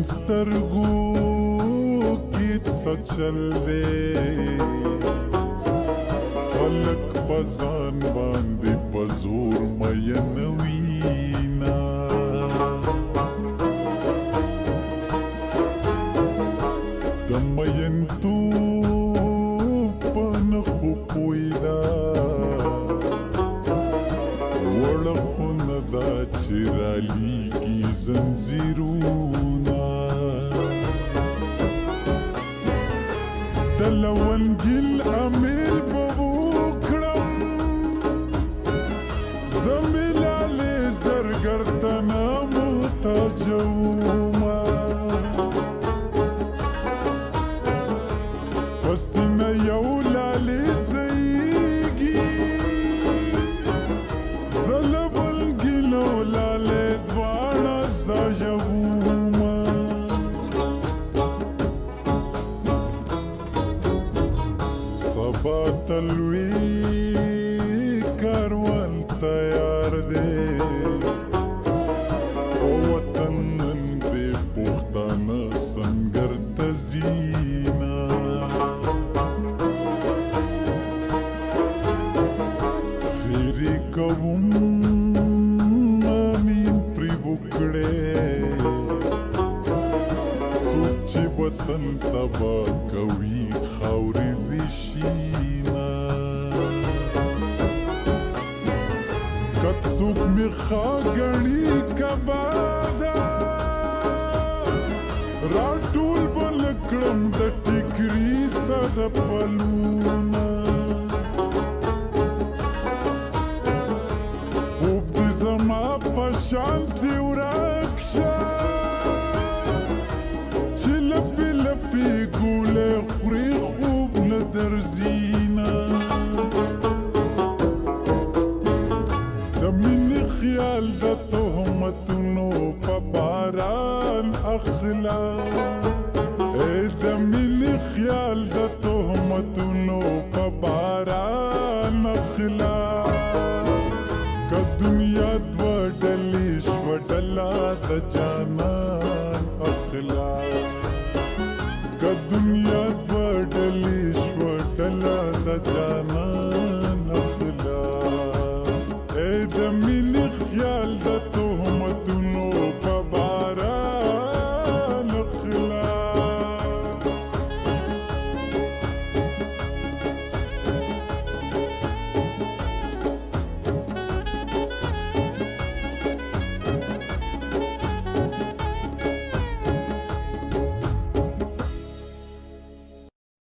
سترګو کې څه چل دی خلک په ځان باندې په زور مین وینا د مینتوب په نښو پوهېده وړه خو نه ده چې رالیږي زنځیرونه د لونګیل امیر به وکړم زه مې لالې زرګر ته نه محتاجه ومه په سینه یو لالې ځایږي زه له بلګیل او لالې دواړه ځایه ومه سبا ته لوی کاروان تیار دی او وطن نن دې پښتانه سنګر ته ځينا خیرې کوم امین پرې وکړې څوک چې وطن تباه کوي خاورې دې شینا که څوک مې ښه ګڼي کباده راټول به له کړم د ټیکري سره پلونه خوب دې زما په شانتې ورک شه چې لپې لپې ګولې خورې خوب نه درځينه د مینې خیال د تهمتونو په باران اخلا د مینې خیال د تهمتونو په باران اخلا که دنیا دوه ډلې شوه ډله د جانان